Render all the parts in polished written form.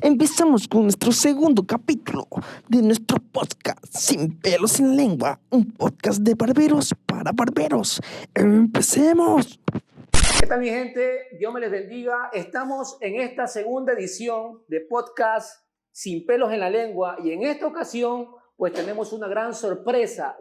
Empezamos con nuestro segundo capítulo de nuestro podcast Sin Pelos en Lengua, un podcast de barberos para barberos. ¡Empecemos! ¿Qué tal, mi gente? Dios me les bendiga. Estamos en esta segunda edición de podcast Sin Pelos en la Lengua y en esta ocasión pues tenemos una gran sorpresa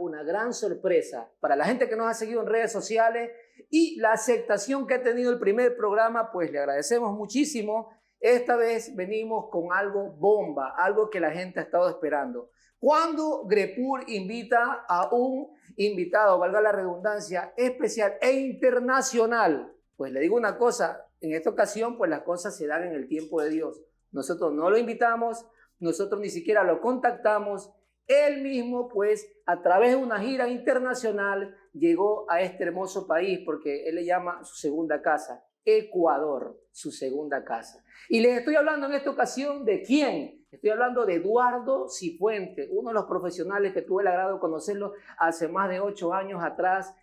para la gente que nos ha seguido en redes sociales y la aceptación que ha tenido el primer programa, pues le agradecemos muchísimo. Esta vez venimos con algo bomba, algo que la gente ha estado esperando. Cuando Grepur invita a un invitado, valga la redundancia, especial e internacional, pues le digo una cosa, en esta ocasión pues las cosas se dan en el tiempo de Dios. Nosotros no lo invitamos, nosotros ni siquiera lo contactamos. Él mismo, pues, a través de una gira internacional, llegó a este hermoso país, porque él le llama su segunda casa, Ecuador, su segunda casa. Y les estoy hablando en esta ocasión de quién. Estoy hablando de Eduardo Cifuentes, uno de los profesionales que tuve el agrado de conocerlo hace más de 8 años atrás,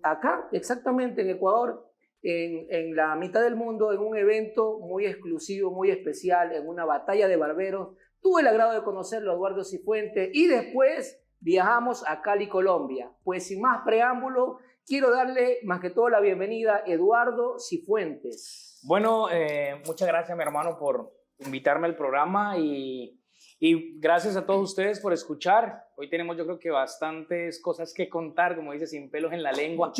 acá, exactamente en Ecuador, en la mitad del mundo, en un evento muy exclusivo, muy especial, en una batalla de barberos. Tuve el agrado de conocerlo, Eduardo Cifuentes, y después viajamos a Cali, Colombia. Pues sin más preámbulo, quiero darle más que todo la bienvenida a Eduardo Cifuentes. Bueno, muchas gracias, mi hermano, por invitarme al programa y gracias a todos ustedes por escuchar. Hoy tenemos, yo creo que bastantes cosas que contar, como dice, sin pelos en la lengua.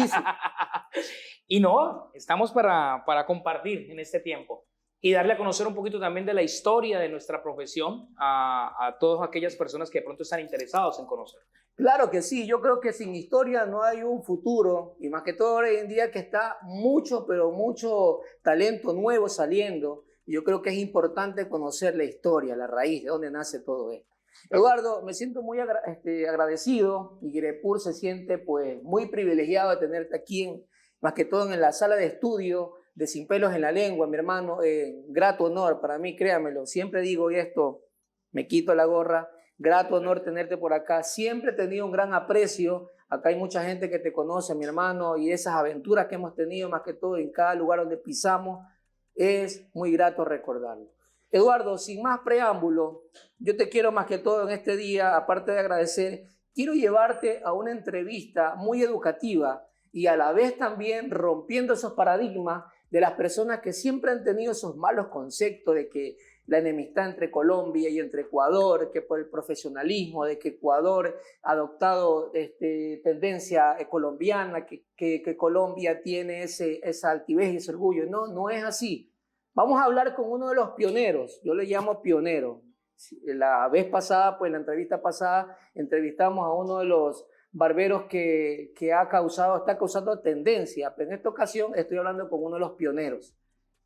Y no, estamos para compartir en este tiempo y darle a conocer un poquito también de la historia de nuestra profesión a todas aquellas personas que de pronto están interesados en conocer. Claro que sí, yo creo que sin historia no hay un futuro, y más que todo hoy en día que está mucho, pero mucho talento nuevo saliendo. Yo creo que es importante conocer la historia, la raíz, de dónde nace todo esto. Eduardo, me siento muy agradecido, y Grepur se siente pues muy privilegiado de tenerte aquí, más que todo en la sala de estudio de Sin Pelos en la Lengua, mi hermano. Grato honor para mí, créamelo, siempre digo esto, me quito la gorra, grato honor tenerte por acá. Siempre he tenido un gran aprecio. Acá hay mucha gente que te conoce, mi hermano, y esas aventuras que hemos tenido, más que todo en cada lugar donde pisamos, es muy grato recordarlo. Eduardo, sin más preámbulo, yo te quiero más que todo en este día, aparte de agradecer, quiero llevarte a una entrevista muy educativa y a la vez también rompiendo esos paradigmas de las personas que siempre han tenido esos malos conceptos de que la enemistad entre Colombia y entre Ecuador, que por el profesionalismo, de que Ecuador ha adoptado tendencia colombiana, que Colombia tiene esa altivez y ese orgullo. No, no es así. Vamos a hablar con uno de los pioneros, yo le llamo pionero. La vez pasada, pues la entrevista pasada, entrevistamos a uno de los barberos que está causando tendencia, pero en esta ocasión estoy hablando con uno de los pioneros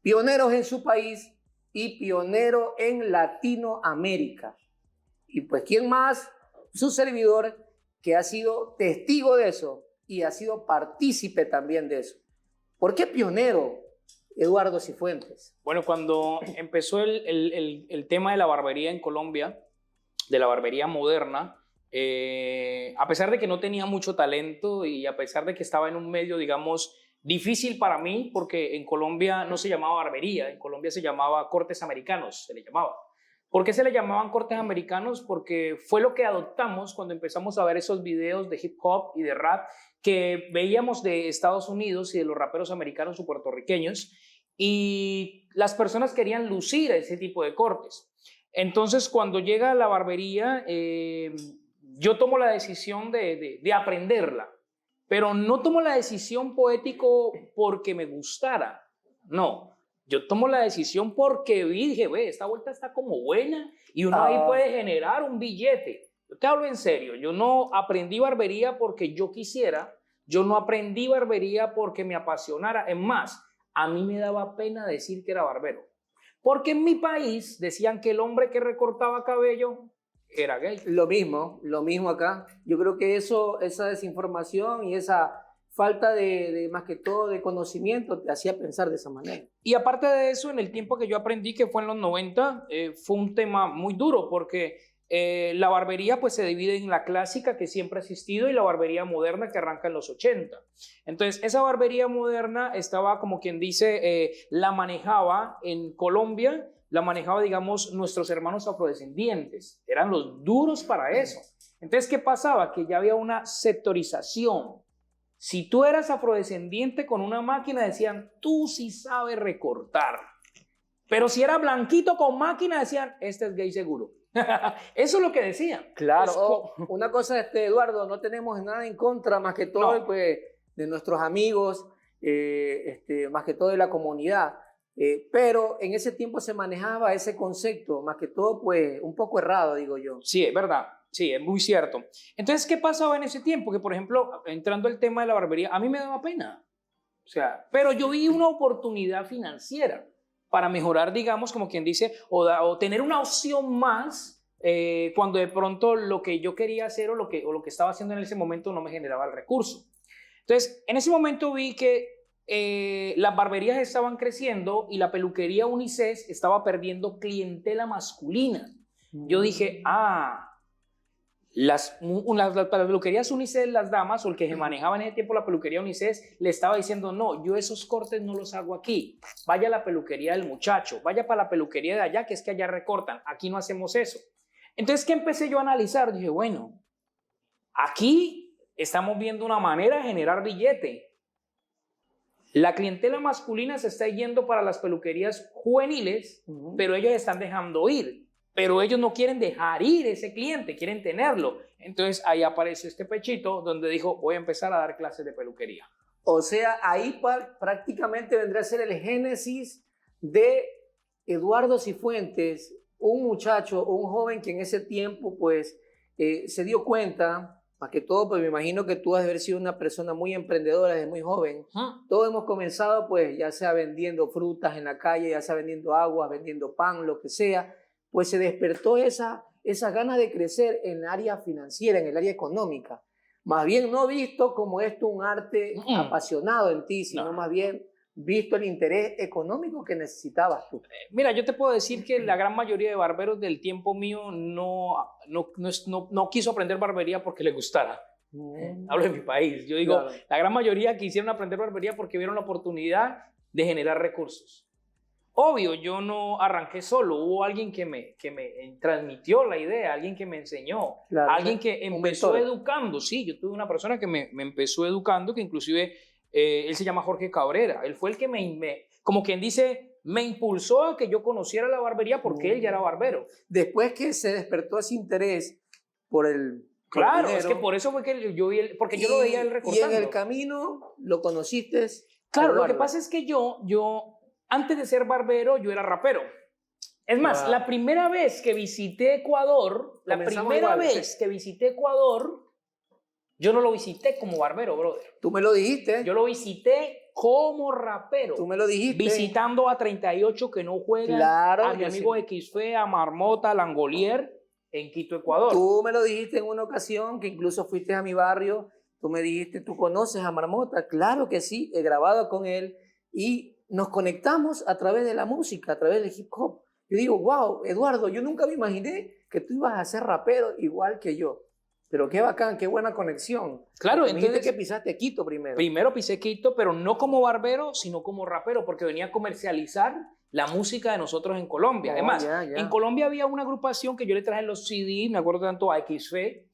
en su país y pionero en Latinoamérica. Y pues, ¿quién más? Su servidor, que ha sido testigo de eso y ha sido partícipe también de eso. ¿Por qué pionero, Eduardo Cifuentes? Bueno, cuando empezó el tema de la barbería en Colombia, de la barbería moderna, a pesar de que no tenía mucho talento y a pesar de que estaba en un medio, digamos, difícil para mí, porque en Colombia no se llamaba barbería, en Colombia se llamaba cortes americanos, se le llamaba. ¿Por qué se le llamaban cortes americanos? Porque fue lo que adoptamos cuando empezamos a ver esos videos de hip hop y de rap que veíamos de Estados Unidos y de los raperos americanos o puertorriqueños, y las personas querían lucir ese tipo de cortes. Entonces, cuando llega la barbería, yo tomo la decisión de aprenderla, pero no tomo la decisión poético porque me gustara, no, yo tomo la decisión porque dije, ve, esta vuelta está como buena y uno ahí puede generar un billete. Yo te hablo en serio, yo no aprendí barbería porque yo quisiera, yo no aprendí barbería porque me apasionara, es más, a mí me daba pena decir que era barbero, porque en mi país decían que el hombre que recortaba cabello era gay. Lo mismo acá. Yo creo que esa desinformación y esa falta de más que todo de conocimiento te hacía pensar de esa manera. Y aparte de eso, en el tiempo que yo aprendí, que fue en los 90, fue un tema muy duro porque la barbería pues se divide en la clásica que siempre ha existido y la barbería moderna que arranca en los 80. Entonces, esa barbería moderna estaba, como quien dice, la manejaba en Colombia, la manejaba, digamos, nuestros hermanos afrodescendientes. Eran los duros para eso. Entonces, ¿qué pasaba? Que ya había una sectorización. Si tú eras afrodescendiente con una máquina, decían, tú sí sabes recortar. Pero si era blanquito con máquina, decían, este es gay seguro. Eso es lo que decían. Claro, una cosa, Eduardo, no tenemos nada en contra, más que todo, No. pues, de nuestros amigos, más que todo de la comunidad. Pero en ese tiempo se manejaba ese concepto, más que todo, pues, un poco errado, digo yo. Sí, es verdad. Sí, es muy cierto. Entonces, ¿qué pasaba en ese tiempo? Que, por ejemplo, entrando al tema de la barbería, a mí me daba pena. O sea, pero yo vi una oportunidad financiera para mejorar, digamos, como quien dice, o tener una opción más cuando de pronto lo que yo quería hacer o lo que estaba haciendo en ese momento no me generaba el recurso. Entonces, en ese momento vi que las barberías estaban creciendo y la peluquería unisex estaba perdiendo clientela masculina. Yo dije, las peluquerías unisex, las damas, o el que se manejaba en ese tiempo la peluquería unisex, le estaba diciendo, no, yo esos cortes no los hago aquí, vaya a la peluquería del muchacho, vaya para la peluquería de allá, que es que allá recortan, aquí no hacemos eso. Entonces, ¿qué empecé yo a analizar? Dije, bueno, aquí estamos viendo una manera de generar billete. La clientela masculina se está yendo para las peluquerías juveniles, pero ellos están dejando ir. Pero ellos no quieren dejar ir ese cliente, quieren tenerlo. Entonces ahí aparece este pechito donde dijo, voy a empezar a dar clases de peluquería. O sea, ahí prácticamente vendría a ser el génesis de Eduardo Cifuentes, un muchacho, un joven que en ese tiempo pues se dio cuenta, más que todo, pues me imagino que tú has de haber sido una persona muy emprendedora desde muy joven. Todos hemos comenzado pues ya sea vendiendo frutas en la calle, ya sea vendiendo agua, vendiendo pan, lo que sea. Pues se despertó esa gana de crecer en el área financiera, en el área económica. Más bien no visto como esto un arte apasionado en ti, sino más bien visto el interés económico que necesitabas tú. Mira, yo te puedo decir que la gran mayoría de barberos del tiempo mío no quiso aprender barbería porque le gustara. Hablo de mi país. Yo digo, claro, la gran mayoría quisieron aprender barbería porque vieron la oportunidad de generar recursos. Obvio, yo no arranqué solo, hubo alguien que me transmitió la idea, alguien que me enseñó, claro, alguien que empezó educando. Sí, yo tuve una persona que me empezó educando, que inclusive él se llama Jorge Cabrera. Él fue el que como quien dice, me impulsó a que yo conociera la barbería porque él ya era barbero. Después que se despertó ese interés por el... Claro, es que por eso fue que yo vi porque yo lo veía él recortando. Y en el camino lo conociste. Claro, lo que pasa es que yo antes de ser barbero, yo era rapero. Es más, la primera vez que visité Ecuador, yo no lo visité como barbero, brother. Tú me lo dijiste. Yo lo visité como rapero. Tú me lo dijiste. Visitando a 38 que no juegan, claro, a mi amigo XFE, a Marmota, a Langolier, en Quito, Ecuador. Tú me lo dijiste en una ocasión, que incluso fuiste a mi barrio. Tú me dijiste, ¿tú conoces a Marmota? Claro que sí, he grabado con él y nos conectamos a través de la música, a través del hip hop. Yo digo, wow, Eduardo, yo nunca me imaginé que tú ibas a ser rapero igual que yo. Pero qué bacán, qué buena conexión. Claro, me entonces que pisaste Quito primero. Primero pisé Quito, pero no como barbero, sino como rapero, porque venía a comercializar la música de nosotros en Colombia. Además, en Colombia había una agrupación que yo le traje los CD, me acuerdo tanto a XFE,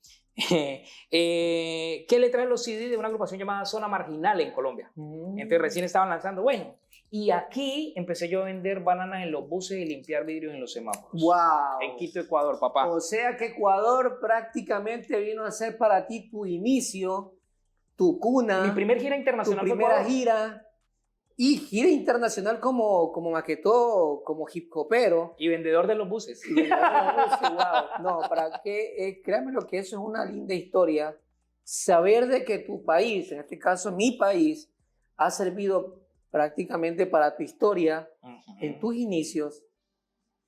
que le traje los CD de una agrupación llamada Zona Marginal en Colombia. Entonces recién estaban lanzando, bueno, y aquí empecé yo a vender bananas en los buses y limpiar vidrios en los semáforos. ¡Wow! En Quito, Ecuador, papá. O sea que Ecuador prácticamente vino a ser para ti tu inicio, tu cuna. Mi primer gira internacional. Tu primera gira. Y gira internacional como más que todo, como hip hopero. Y vendedor de los buses. Y vendedor de los buses, wow. No, para que, créanme lo que eso es una linda historia. Saber de que tu país, en este caso mi país, ha servido prácticamente para tu historia, en tus inicios,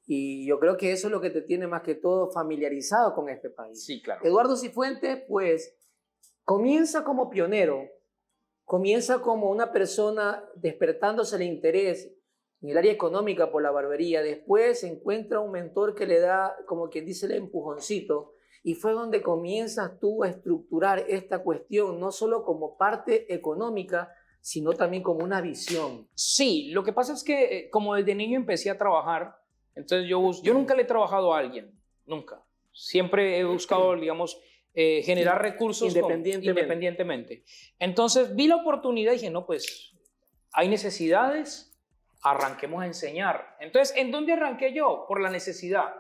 y yo creo que eso es lo que te tiene más que todo familiarizado con este país. Sí, claro. Eduardo Cifuentes, pues, comienza como pionero, comienza como una persona despertándose el interés en el área económica por la barbería. Después encuentra un mentor que le da, como quien dice, el empujoncito. Y fue donde comienzas tú a estructurar esta cuestión, no solo como parte económica, sino también como una visión. Sí, lo que pasa es que como desde niño empecé a trabajar, entonces yo nunca le he trabajado a alguien, nunca. Siempre he buscado, digamos, generar recursos independientemente. Entonces vi la oportunidad y dije, no, pues hay necesidades, arranquemos a enseñar. Entonces, ¿en dónde arranqué yo? Por la necesidad.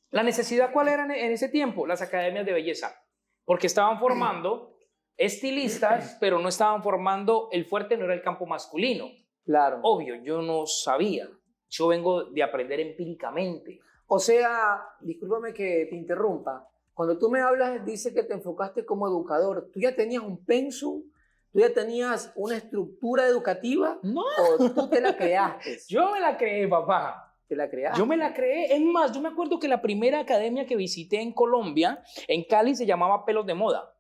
¿La necesidad cuál era en ese tiempo? Las academias de belleza, porque estaban formando estilistas, pero no estaban formando, el fuerte no era el campo masculino. Claro. Obvio, yo no sabía. Yo vengo de aprender empíricamente. O sea, discúlpame que te interrumpa. Cuando tú me hablas, dice que te enfocaste como educador. ¿Tú ya tenías un pensum? ¿Tú ya tenías una estructura educativa? No. ¿O tú te la creaste? Yo me la creé, papá. ¿Te la creaste? Yo me la creé. Es más, yo me acuerdo que la primera academia que visité en Colombia, en Cali, se llamaba Pelos de Moda.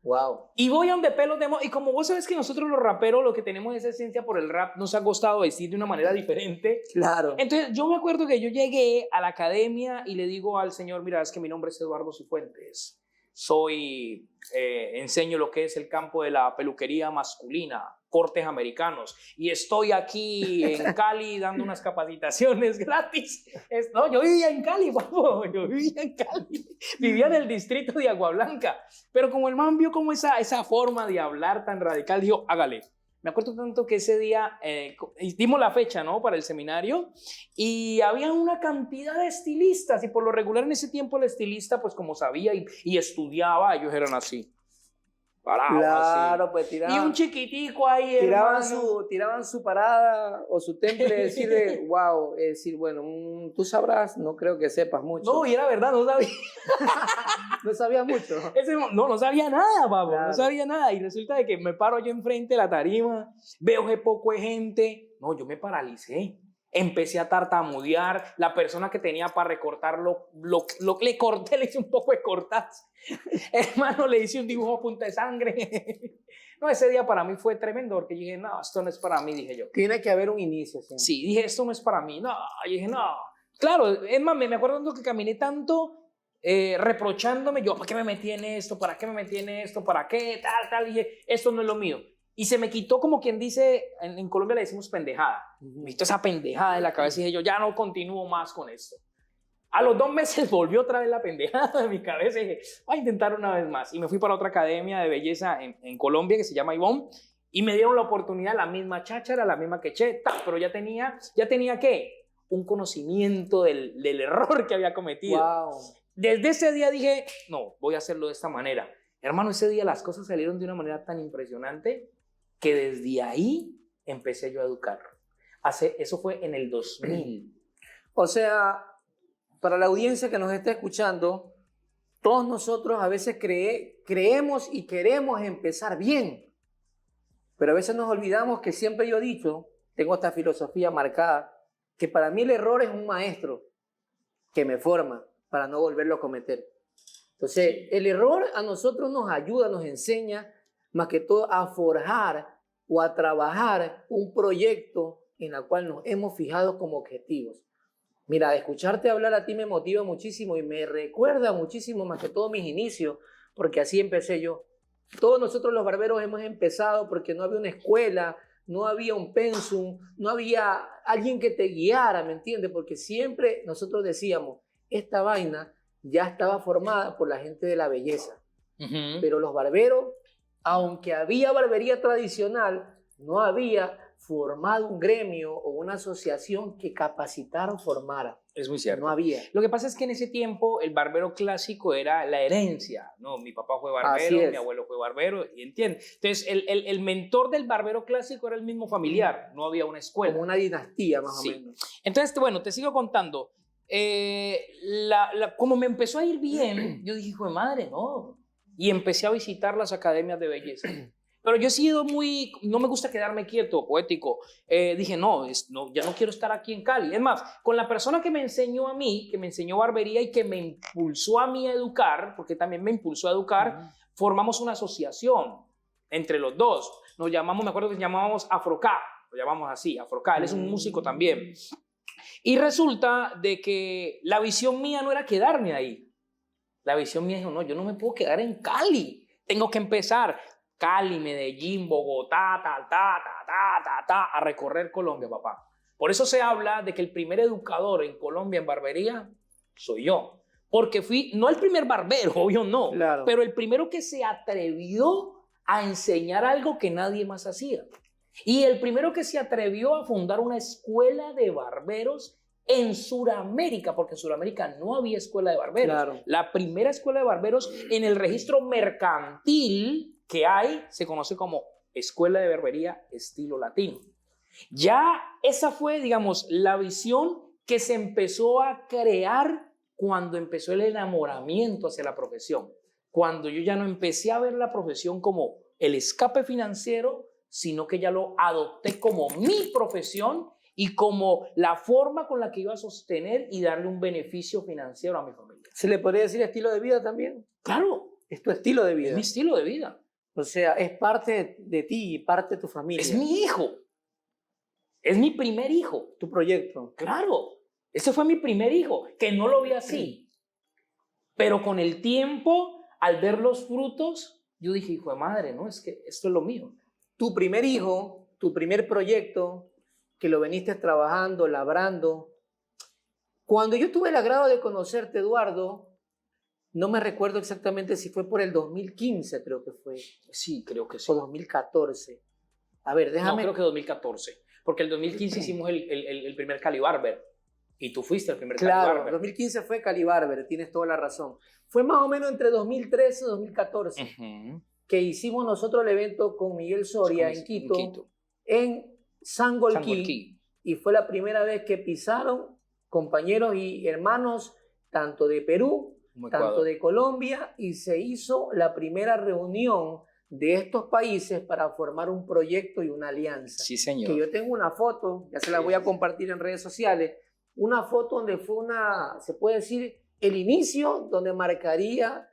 Wow. Y voy a donde Pelos de Moda. Y como vos sabes que nosotros los raperos, lo que tenemos esa esencia por el rap, nos ha costado vestir de una manera diferente. Claro. Entonces, yo me acuerdo que yo llegué a la academia y le digo al señor, mira, es que mi nombre es Eduardo Cifuentes. Enseño lo que es el campo de la peluquería masculina, cortes americanos, y estoy aquí en Cali dando unas capacitaciones gratis. No, yo vivía en Cali, papo, yo vivía en Cali, vivía en el distrito de Agua Blanca, pero como el man vio como esa forma de hablar tan radical, dijo, hágale. Me acuerdo tanto que ese día dimos la fecha, ¿no?, para el seminario, y había una cantidad de estilistas, y por lo regular en ese tiempo el estilista, pues como sabía y estudiaba, ellos eran así. Parados, claro, así. Pues tiraban. Y un chiquitico ahí, tiraban su parada o su temple, decir de, wow, es decir, bueno, tú sabrás, no creo que sepas mucho. No, y era verdad, no sabía. No sabía mucho. No sabía nada, papo, Claro. No sabía nada. Y resulta de que me paro yo enfrente de la tarima, veo que poco de gente. No, yo me paralicé. Empecé a tartamudear. La persona que tenía para recortarlo, le corté, le hice un poco de cortazo. Hermano, le hice un dibujo a punta de sangre. No, ese día para mí fue tremendo, porque yo dije, no, esto no es para mí, dije yo. Tiene que haber un inicio. Sí, dije, esto no es para mí. No, yo dije, no. Claro, es más, me acuerdo que caminé tanto reprochándome, yo, ¿para qué me metí en esto? ¿Para qué me metí en esto? ¿Para qué? Tal. Dije, esto no es lo mío. Y se me quitó, como quien dice, en Colombia le decimos pendejada. Me quitó esa pendejada de la cabeza y dije yo, ya no continúo más con esto. A los 2 meses volvió otra vez la pendejada de mi cabeza y dije, voy a intentar una vez más. Y me fui para otra academia de belleza en Colombia que se llama Ivonne, y me dieron la oportunidad, la misma cháchara, la misma quecheta, pero ya tenía ¿qué? Un conocimiento del error que había cometido. Wow. Desde ese día dije, no, voy a hacerlo de esta manera. Hermano, ese día las cosas salieron de una manera tan impresionante que desde ahí empecé yo a educar. Eso fue en el 2000. O sea, para la audiencia que nos está escuchando, todos nosotros a veces creemos y queremos empezar bien, pero a veces nos olvidamos que siempre yo he dicho, tengo esta filosofía marcada, que para mí el error es un maestro que me forma para no volverlo a cometer. Entonces, el error a nosotros nos ayuda, nos enseña, más que todo, a forjar o a trabajar un proyecto en el cual nos hemos fijado como objetivos. Mira, escucharte hablar a ti me motiva muchísimo y me recuerda muchísimo, más que todo, mis inicios, porque así empecé yo. Todos nosotros los barberos hemos empezado porque no había una escuela, no había un pensum, no había alguien que te guiara, ¿me entiendes? Porque siempre nosotros decíamos, esta vaina ya estaba formada por la gente de la belleza. Pero los barberos, aunque había barbería tradicional, no había formado un gremio o una asociación que capacitara o formara. Es muy cierto. No había. Lo que pasa es que en ese tiempo el barbero clásico era la herencia, ¿no? Mi papá fue barbero, mi abuelo fue barbero, y entiendes. Entonces, el mentor del barbero clásico era el mismo familiar, no había una escuela. Como una dinastía, más o menos. Entonces, bueno, te sigo contando. Como me empezó a ir bien, yo dije, hijo de madre, no. Y empecé a visitar las academias de belleza. Pero yo he sido no me gusta quedarme quieto, poético. Dije, no, ya no quiero estar aquí en Cali. Es más, con la persona que me enseñó a mí, que me enseñó barbería y que me impulsó a mí a educar, porque también me impulsó a educar, formamos una asociación entre los dos. Me acuerdo que nos llamábamos Afrocap. lo llamamos así, Afroca, él es un músico también. Y resulta de que la visión mía no era quedarme ahí. La visión mía dijo, no, yo no me puedo quedar en Cali. Tengo que empezar Cali, Medellín, Bogotá, a recorrer Colombia, papá. Por eso se habla de que el primer educador en Colombia en barbería soy yo. Porque fui, no el primer barbero, obvio no, Claro. pero el primero que se atrevió a enseñar algo que nadie más hacía. Y el primero que se atrevió a fundar una escuela de barberos en Sudamérica, porque en Sudamérica no había escuela de barberos. Claro. La primera escuela de barberos en el registro mercantil que hay se conoce como Escuela de Barbería Estilo Latino. Ya esa fue, digamos, la visión que se empezó a crear cuando empezó el enamoramiento hacia la profesión. Cuando yo ya no empecé a ver la profesión como el escape financiero, sino que ya lo adopté como mi profesión y como la forma con la que iba a sostener y darle un beneficio financiero a mi familia. ¿Se le podría decir estilo de vida también? Claro, Es tu estilo de es vida. mi estilo de vida. O sea, es parte de ti y parte de tu familia. Es mi hijo. Es mi primer hijo. Tu proyecto. Claro, ese fue mi primer hijo, que no lo vi así. Pero con el tiempo, al ver los frutos, yo dije, hijo de madre, no, es que esto es lo mío. Tu primer hijo, tu primer proyecto, que lo veniste trabajando, labrando. Cuando yo tuve el agrado de conocerte, Eduardo, no me recuerdo exactamente si fue por el 2015, creo que fue, Sí, creo que sí. o 2014. A ver, No, déjame... creo que 2014, porque el 2015 hicimos el primer Cali Barber, y tú fuiste el primer Cali Claro, Barber. 2015 fue Cali Barber, tienes toda la razón. Fue más o menos entre 2013 y 2014 Ujú. que hicimos nosotros el evento con Miguel Soria en Quito, en Sangolquí, Sangolquí. y fue la primera vez que pisaron compañeros y hermanos tanto de Perú, Como tanto Ecuador. de Colombia, y se hizo la primera reunión de estos países para formar un proyecto y una alianza. Sí, señor. Que yo tengo una foto, ya se la voy a compartir en redes sociales, una foto donde fue una, se puede decir, el inicio donde marcaría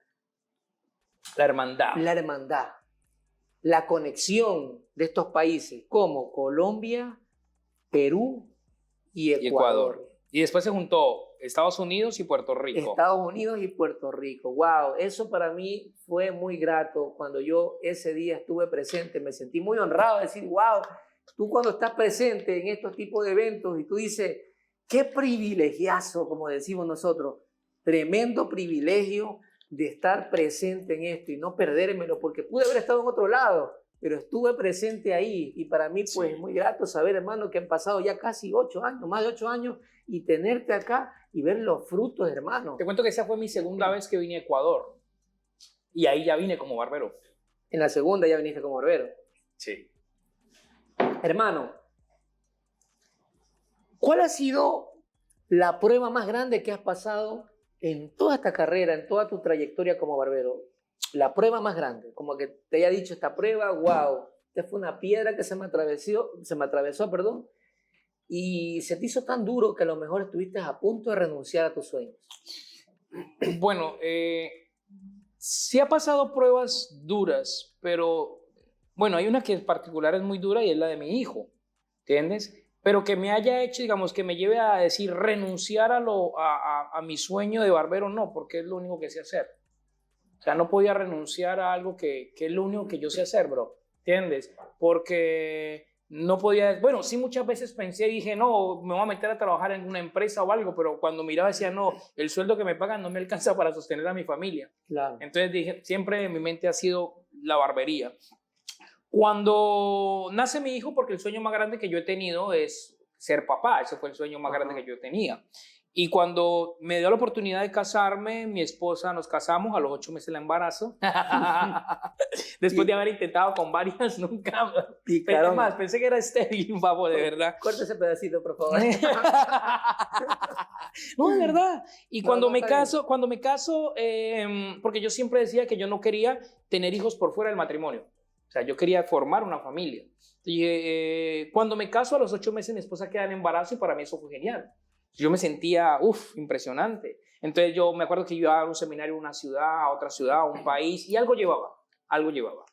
La hermandad. la hermandad, la conexión de estos países como Colombia, Perú y Y Ecuador. Ecuador. Y después se juntó Estados Unidos y Puerto Rico. Estados Unidos y Puerto Rico. Wow, eso para mí fue muy grato cuando yo ese día estuve presente. Me sentí muy honrado de decir, wow, tú cuando estás presente en estos tipos de eventos y tú dices, qué privilegiazo, como decimos nosotros, tremendo privilegio de estar presente en esto y no perdérmelo, porque pude haber estado en otro lado, pero estuve presente ahí y para mí pues Sí. es muy grato saber, hermano, que han pasado ya casi 8 años, más de 8 años, y tenerte acá y ver los frutos, hermano. Te cuento que esa fue mi segunda vez que vine a Ecuador. Y ahí ya vine como barbero. En la segunda ya viniste como barbero. Sí. Hermano, ¿cuál ha sido la prueba más grande que has pasado en toda esta carrera, en toda tu trayectoria como barbero? La prueba más grande, como que te haya dicho esta prueba, wow, esta fue una piedra que se me atravesó, perdón, y se te hizo tan duro que a lo mejor estuviste a punto de renunciar a tus sueños. Bueno, sí ha pasado pruebas duras, pero bueno, hay una que en particular es muy dura y es la de mi hijo, ¿entiendes? Pero que me haya hecho, digamos, que me lleve a decir renunciar a mi sueño de barbero, no, porque es lo único que sé hacer. O sea, no podía renunciar a algo que es lo único que yo sé hacer, bro, ¿entiendes? Porque no podía, bueno, sí muchas veces pensé y dije, no, me voy a meter a trabajar en una empresa o algo, pero cuando miraba decía, no, el sueldo que me pagan no me alcanza para sostener a mi familia. Claro. Entonces dije, siempre en mi mente ha sido la barbería. Cuando nace mi hijo, porque el sueño más grande que yo he tenido es ser papá, ese fue el sueño más grande que yo tenía. Y cuando me dio la oportunidad de casarme, mi esposa, nos casamos, a los 8 meses la embarazo. Después de haber intentado con varias, nunca. Y claro, Más, pensé que era estéril, papo, de verdad. corta ese pedacito, por favor. No, de verdad. Y No, cuando no, me está caso, porque yo siempre decía que yo no quería tener hijos por fuera del matrimonio. O sea, yo quería formar una familia. Y cuando me caso, a los 8 meses, mi esposa queda en embarazo y para mí eso fue genial. Yo me sentía, impresionante. Entonces yo me acuerdo que yo iba a un seminario en una ciudad, a otra ciudad, a un país, y algo llevaba, algo llevaba.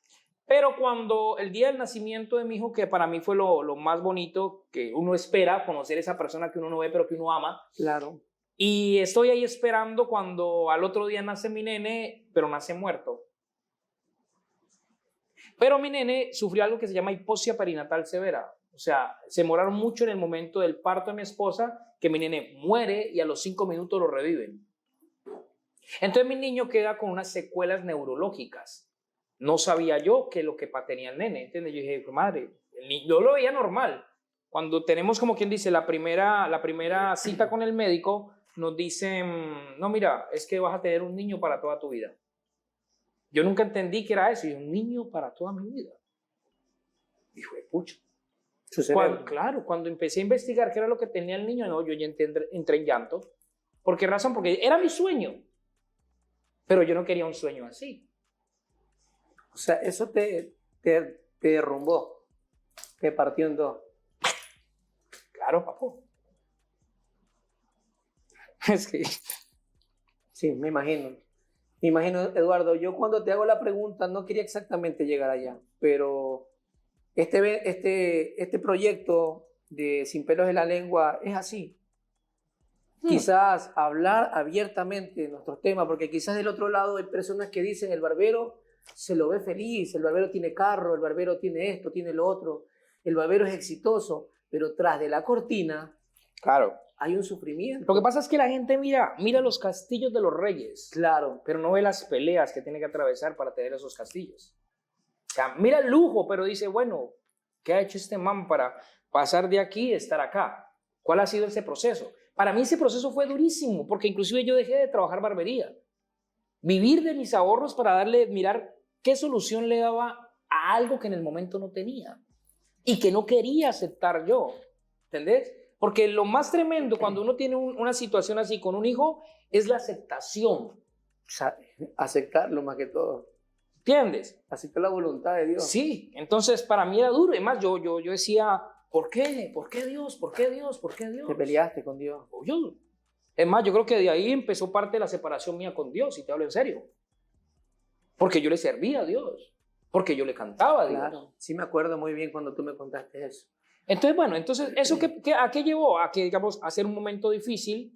Pero cuando el día del nacimiento de mi hijo, que para mí fue lo más bonito, que uno espera conocer a esa persona que uno no ve, pero que uno ama. Claro. Y estoy ahí esperando cuando al otro día nace mi nene, pero nace muerto. Pero mi nene sufrió algo que se llama hipoxia perinatal severa. O sea, se demoraron mucho en el momento del parto de mi esposa, que mi nene muere y a los 5 minutos lo reviven. Entonces mi niño queda con unas secuelas neurológicas. No sabía yo qué es lo que tenía el nene. ¿Entiendes? Yo dije, madre, yo lo veía normal. Cuando tenemos, como quien dice, la primera cita con el médico, nos dicen, no, mira, es que vas a tener un niño para toda tu vida. Yo nunca entendí que era eso, y un niño para toda mi vida. Hijo de pucha. Claro, cuando empecé a investigar qué era lo que tenía el niño, no, yo ya entré en llanto. ¿Por qué razón? Porque era mi sueño. Pero yo no quería un sueño así. O sea, eso te derrumbó, te partió en dos. Claro, papu. Es que... Sí, me imagino. Me imagino, Eduardo, yo cuando te hago la pregunta no quería exactamente llegar allá, pero este proyecto de Sin Pelos en la Lengua es así. Quizás hablar abiertamente de nuestros temas, porque quizás del otro lado hay personas que dicen el barbero se lo ve feliz, el barbero tiene carro, el barbero tiene esto, tiene lo otro, el barbero es exitoso, pero tras de la cortina Claro. hay un sufrimiento. Lo que pasa es que la gente mira los castillos de los reyes, Claro, pero no ve las peleas que tiene que atravesar para tener esos castillos. O sea, mira el lujo, pero dice, bueno, ¿qué ha hecho este man para pasar de aquí y estar acá? ¿Cuál ha sido ese proceso? Para mí ese proceso fue durísimo, porque inclusive yo dejé de trabajar barbería. Vivir de mis ahorros para mirar qué solución le daba a algo que en el momento no tenía y que no quería aceptar yo. ¿Entendés? Porque lo más tremendo cuando uno tiene una situación así con un hijo es la aceptación. aceptarlo más que todo. ¿Entiendes? Aceptar la voluntad de Dios. Sí, entonces para mí era duro. Además, yo decía, ¿por qué? ¿Por qué Dios? ¿Por qué Dios? ¿Por qué Dios? Te peleaste con Dios. Es más, yo creo que de ahí empezó parte de la separación mía con Dios, y te hablo en serio. Porque yo le servía a Dios, porque yo le cantaba a Dios. Claro, sí me acuerdo muy bien cuando tú me contaste eso. Entonces, bueno, ¿eso a qué llevó? A que, digamos, a ser un momento difícil,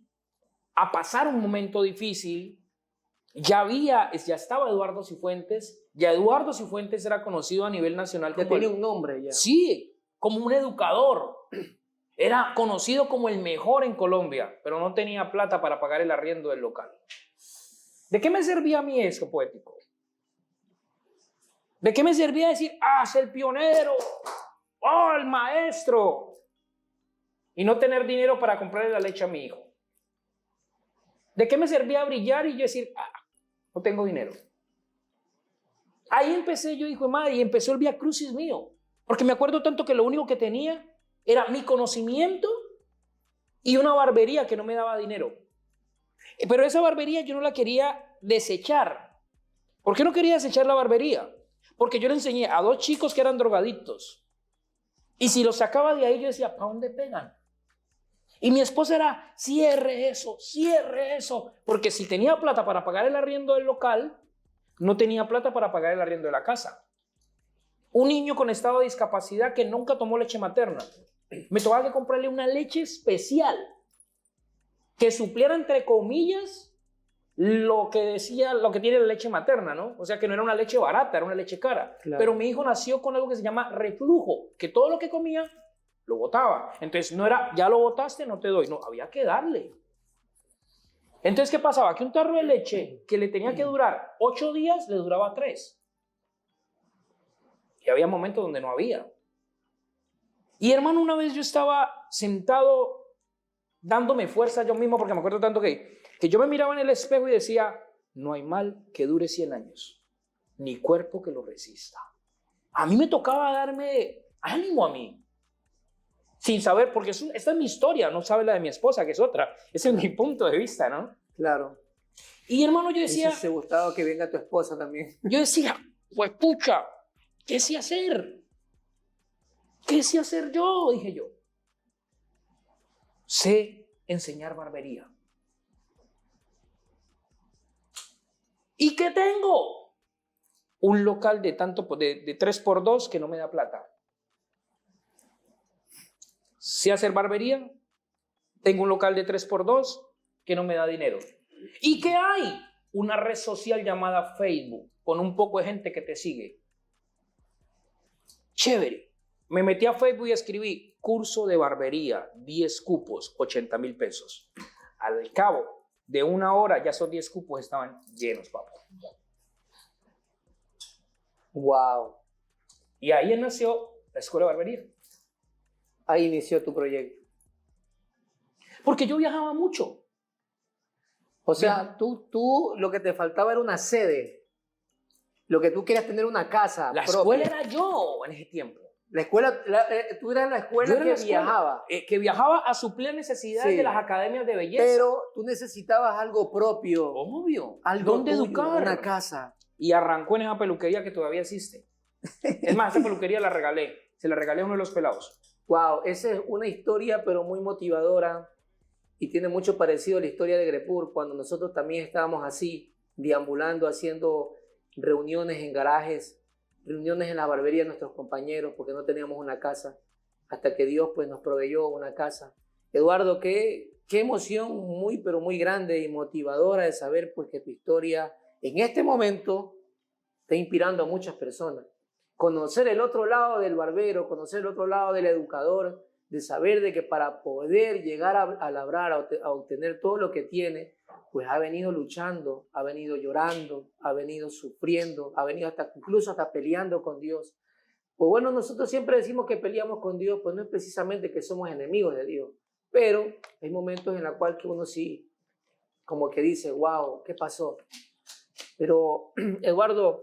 a pasar un momento difícil. Ya estaba Eduardo Cifuentes, ya Eduardo Cifuentes era conocido a nivel nacional. Ya tenía un nombre ya. Sí, como un educador. Era conocido como el mejor en Colombia, pero no tenía plata para pagar el arriendo del local. ¿De qué me servía a mí eso poético? ¿De qué me servía decir, es el pionero, el maestro, y no tener dinero para comprarle la leche a mi hijo? ¿De qué me servía brillar y yo decir, no tengo dinero? Ahí empecé yo, hijo de madre, y empezó el vía crucis mío, porque me acuerdo tanto que lo único que tenía era mi conocimiento y una barbería que no me daba dinero. Pero esa barbería yo no la quería desechar. ¿Por qué no quería desechar la barbería? Porque yo le enseñé a 2 chicos que eran drogadictos. Y si los sacaba de ahí, yo decía, ¿para dónde pegan? Y mi esposa era, cierre eso. Porque si tenía plata para pagar el arriendo del local, no tenía plata para pagar el arriendo de la casa. Un niño con estado de discapacidad que nunca tomó leche materna. Me tocaba que comprarle una leche especial que supliera, entre comillas, lo que tiene la leche materna, ¿no? O sea, que no era una leche barata, era una leche cara. Claro. Pero mi hijo nació con algo que se llama reflujo, que todo lo que comía lo botaba. Entonces no era, ya lo botaste, no te doy. No, había que darle. Entonces, ¿qué pasaba? Que un tarro de leche que le tenía que durar 8 días, le duraba 3. Y había momentos donde no había. Y hermano, una vez yo estaba sentado dándome fuerza yo mismo, porque me acuerdo tanto que yo me miraba en el espejo y decía, no hay mal que dure 100 años, ni cuerpo que lo resista. A mí me tocaba darme ánimo a mí, sin saber, porque esta es mi historia, no sabe la de mi esposa, que es otra. Ese es mi punto de vista, ¿no? Claro. Y hermano, yo decía... Me gustaba que venga tu esposa también. Yo decía, pues pucha, ¿qué sé hacer? ¿Qué sé hacer yo? Dije yo. Sé enseñar barbería. ¿Y qué tengo? un local de 3x2 que no me da plata. Sé hacer barbería, tengo un local de 3x2 que no me da dinero. ¿Y qué hay? Una red social llamada Facebook, con un poco de gente que te sigue. Chévere. Me metí a Facebook y escribí curso de barbería, 10 cupos, 80,000 pesos. Al cabo de una hora ya esos 10 cupos estaban llenos, papá. Wow. Y ahí nació la escuela de barbería. Ahí inició tu proyecto. Porque yo viajaba mucho. O sea, tú lo que te faltaba era una sede. Lo que tú querías tener una casa La propia. escuela era yo en ese tiempo. La escuela, tú eras la escuela que viajaba. Que viajaba a suplir necesidades Sí. de las academias de belleza. Pero tú necesitabas algo propio. Obvio. Algo ¿Dónde tuyo, educar? una casa. Y arrancó en esa peluquería que todavía existe. Es más, esa peluquería la regalé. Se la regalé a uno de los pelados. Wow, esa es una historia pero muy motivadora y tiene mucho parecido a la historia de Grepur, cuando nosotros también estábamos así, deambulando, haciendo reuniones en garajes, reuniones en la barbería de nuestros compañeros porque no teníamos una casa, hasta que Dios pues nos proveyó una casa. Eduardo, qué emoción muy pero muy grande y motivadora de saber pues que tu historia en este momento está inspirando a muchas personas. Conocer el otro lado del barbero, conocer el otro lado del educador, de saber de que para poder llegar a labrar, a obtener todo lo que tiene, pues ha venido luchando, ha venido llorando, ha venido sufriendo, ha venido incluso hasta peleando con Dios. Pues bueno, nosotros siempre decimos que peleamos con Dios, pues no es precisamente que somos enemigos de Dios, pero hay momentos en los cuales que uno sí, como que dice, wow, ¿qué pasó? Pero, Eduardo,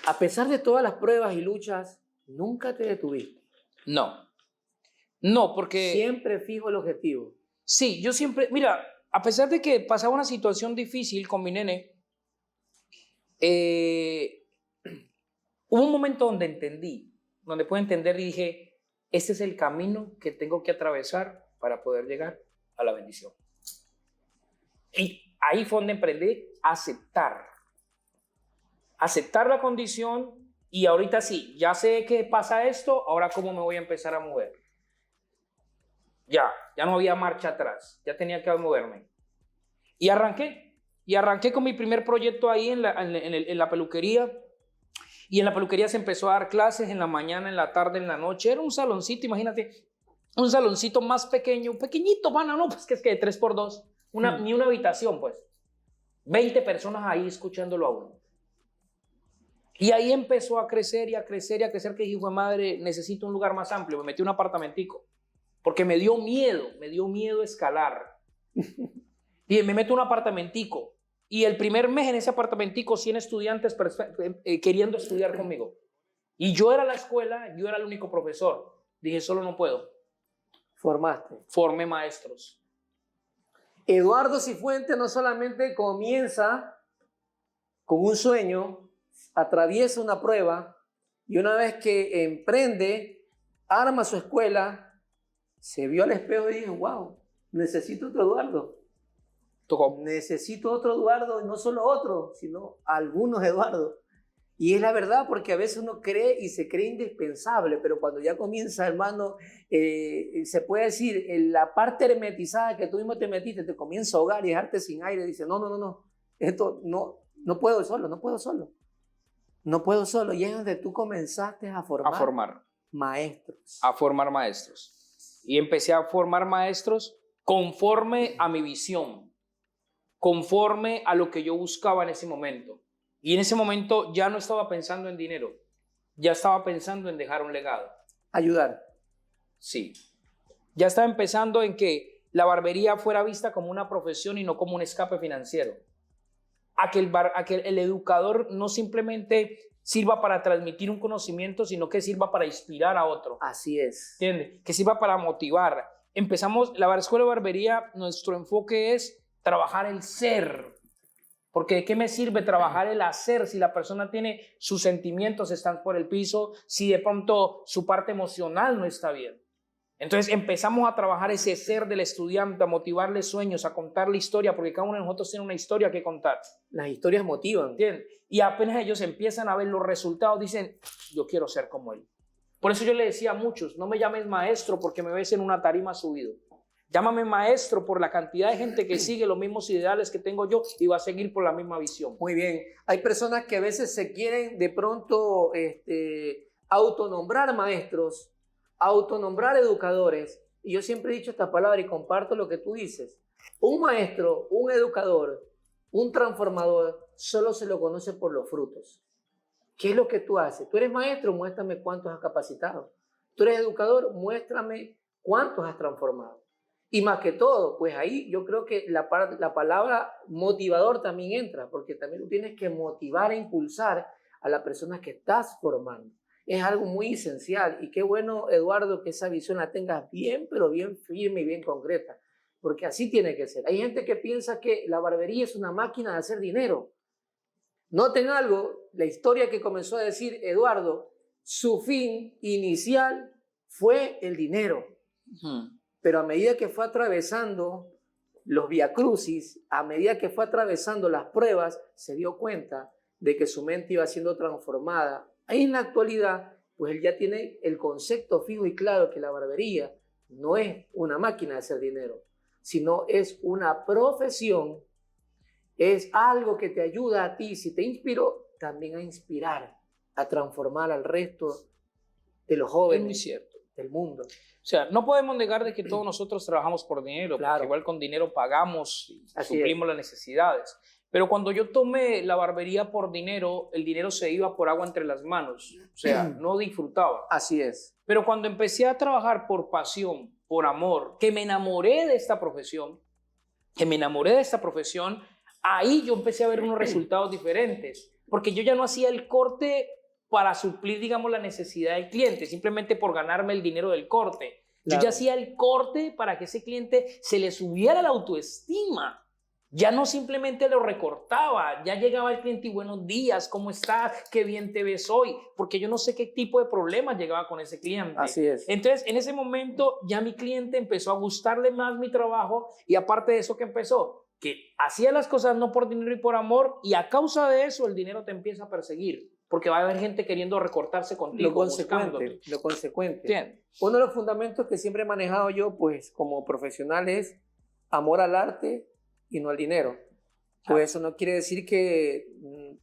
a pesar de todas las pruebas y luchas, nunca te detuviste. No, porque... Siempre fijo el objetivo. Sí, yo siempre... Mira, a pesar de que pasaba una situación difícil con mi nene, hubo un momento donde pude entender y dije, este es el camino que tengo que atravesar para poder llegar a la bendición. Y ahí fue donde aprendí a aceptar la condición y ahorita sí, ya sé que pasa esto, ahora cómo me voy a empezar a mover. Ya no había marcha atrás, ya tenía que moverme. Y arranqué con mi primer proyecto ahí en la peluquería. Y en la peluquería se empezó a dar clases en la mañana, en la tarde, en la noche. Era un saloncito, imagínate, un saloncito más pequeño, pequeñito, no, pues que es que de 3x2, ni una habitación, pues. 20 personas ahí escuchándolo a uno. Y ahí empezó a crecer y a crecer y a crecer, que dije, hijo de madre, necesito un lugar más amplio. Me metí un apartamentico, porque me dio miedo escalar. Y me meto un apartamentico. Y el primer mes en ese apartamentico, 100 estudiantes queriendo estudiar conmigo. Y yo era la escuela, yo era el único profesor. Dije, solo no puedo. Formaste. Formé maestros. Eduardo Cifuentes no solamente comienza con un sueño, atraviesa una prueba y una vez que emprende, arma su escuela, se vio al espejo y dijo, wow, necesito otro Eduardo. Tocó. Necesito otro Eduardo, y no solo otro, sino algunos Eduardo. Y es la verdad, porque a veces uno cree y se cree indispensable, pero cuando ya comienza, hermano, se puede decir, en la parte hermetizada que tú mismo te metiste, te comienza a ahogar y dejarte sin aire, dice, no, esto no puedo solo. Y es donde tú comenzaste a formar maestros. A formar maestros. Y empecé a formar maestros conforme a mi visión, conforme a lo que yo buscaba en ese momento. Y en ese momento ya no estaba pensando en dinero, ya estaba pensando en dejar un legado. Ayudar. Sí. Ya estaba empezando en que la barbería fuera vista como una profesión y no como un escape financiero. A que el educador no simplemente sirva para transmitir un conocimiento, sino que sirva para inspirar a otro. Así es. ¿Entiendes? Que sirva para motivar. La escuela de barbería, nuestro enfoque es trabajar el ser. Porque ¿de qué me sirve trabajar el hacer si la persona tiene sus sentimientos están por el piso, si de pronto su parte emocional no está bien? Entonces empezamos a trabajar ese ser del estudiante, a motivarle sueños, a contarle historia, porque cada uno de nosotros tiene una historia que contar. Las historias motivan. ¿Entiendes? Y apenas ellos empiezan a ver los resultados, dicen, yo quiero ser como él. Por eso yo le decía a muchos, no me llames maestro porque me ves en una tarima subido. Llámame maestro por la cantidad de gente que sigue los mismos ideales que tengo yo y va a seguir por la misma visión. Muy bien. Hay personas que a veces se quieren de pronto autonombrar maestros, autonombrar educadores. Y yo siempre he dicho esta palabra y comparto lo que tú dices. Un maestro, un educador, un transformador, solo se lo conoce por los frutos. ¿Qué es lo que tú haces? Tú eres maestro, muéstrame cuántos has capacitado. Tú eres educador, muéstrame cuántos has transformado. Y más que todo, pues ahí yo creo que la palabra motivador también entra, porque también tú tienes que motivar e impulsar a la persona que estás formando. Es algo muy esencial y qué bueno, Eduardo, que esa visión la tengas bien, pero bien firme y bien concreta, porque así tiene que ser. Hay gente que piensa que la barbería es una máquina de hacer dinero. Noten algo, la historia que comenzó a decir Eduardo, su fin inicial fue el dinero. Pero a medida que fue atravesando los viacrucis, a medida que fue atravesando las pruebas, se dio cuenta de que su mente iba siendo transformada. Ahí en la actualidad, pues él ya tiene el concepto fijo y claro que la barbería no es una máquina de hacer dinero, sino es una profesión, es algo que te ayuda a ti, si te inspiró, también a inspirar, a transformar al resto de los jóvenes. Es muy cierto. Del mundo. O sea, no podemos negar de que todos nosotros trabajamos por dinero, Claro. porque igual con dinero pagamos y Así suplimos las necesidades. Pero cuando yo tomé la barbería por dinero, el dinero se iba por agua entre las manos. O sea, no disfrutaba. Así es. Pero cuando empecé a trabajar por pasión, por amor, que me enamoré de esta profesión, ahí yo empecé a ver unos resultados diferentes. Porque yo ya no hacía el corte para suplir, digamos, la necesidad del cliente, simplemente por ganarme el dinero del corte. Claro. Yo ya hacía el corte para que ese cliente se le subiera la autoestima. Ya no simplemente lo recortaba, ya llegaba el cliente y buenos días, ¿cómo estás? Qué bien te ves hoy, porque yo no sé qué tipo de problemas llegaba con ese cliente. Así es. Entonces, en ese momento ya mi cliente empezó a gustarle más mi trabajo y aparte de eso que empezó, que hacía las cosas no por dinero y por amor y a causa de eso el dinero te empieza a perseguir. Porque va a haber gente queriendo recortarse contigo. Lo consecuente. Bien. Uno de los fundamentos que siempre he manejado yo, pues, como profesional es amor al arte y no al dinero. Pues eso no quiere decir que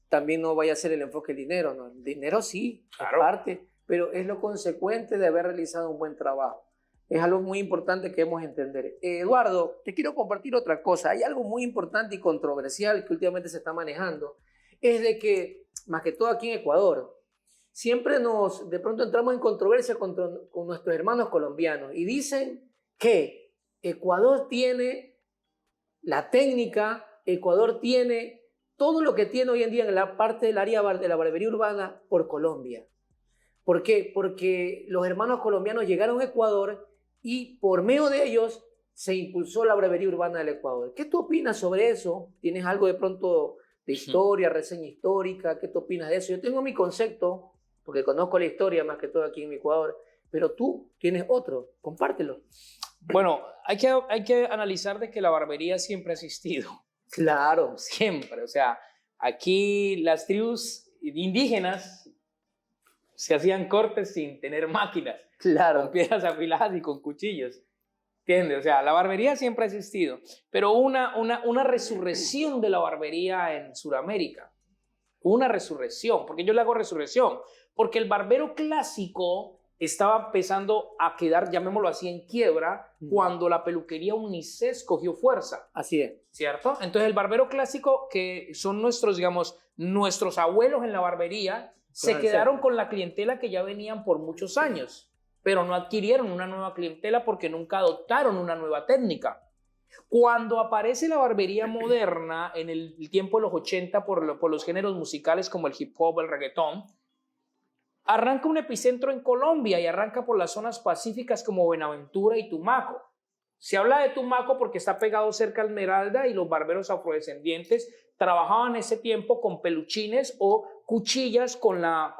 también no vaya a ser el enfoque el dinero, ¿no? El dinero sí, claro, es parte, pero es lo consecuente de haber realizado un buen trabajo. Es algo muy importante que debemos entender. Eduardo, te quiero compartir otra cosa. Hay algo muy importante y controversial que últimamente se está manejando. Es de que más que todo aquí en Ecuador, siempre de pronto entramos en controversia con nuestros hermanos colombianos y dicen que Ecuador tiene la técnica, Ecuador tiene todo lo que tiene hoy en día en la parte del área de la barbería urbana por Colombia. ¿Por qué? Porque los hermanos colombianos llegaron a Ecuador y por medio de ellos se impulsó la barbería urbana del Ecuador. ¿Qué tú opinas sobre eso? ¿Tienes algo de pronto de historia, reseña histórica? ¿Qué tú opinas de eso? Yo tengo mi concepto, porque conozco la historia más que todo aquí en mi Ecuador, pero tú tienes otro, compártelo. Bueno, hay que analizar de que la barbería siempre ha existido. Claro. Siempre, o sea, aquí las tribus indígenas se hacían cortes sin tener máquinas, claro, con piedras afiladas y con cuchillos. ¿Entiendes? O sea, la barbería siempre ha existido, pero una resurrección de la barbería en Sudamérica. Una resurrección, porque yo le hago resurrección, porque el barbero clásico estaba empezando a quedar, llamémoslo así, en quiebra, cuando la peluquería unisex cogió fuerza. Así es. ¿Cierto? Entonces el barbero clásico, que son nuestros, digamos, nuestros abuelos en la barbería, se quedaron con la clientela que ya venían por muchos años, pero no adquirieron una nueva clientela porque nunca adoptaron una nueva técnica. Cuando aparece la barbería moderna en el tiempo de los 80 por los géneros musicales como el hip hop, el reggaetón, arranca un epicentro en Colombia y arranca por las zonas pacíficas como Buenaventura y Tumaco. Se habla de Tumaco porque está pegado cerca a Esmeralda y los barberos afrodescendientes trabajaban en ese tiempo con peluchines o cuchillas con la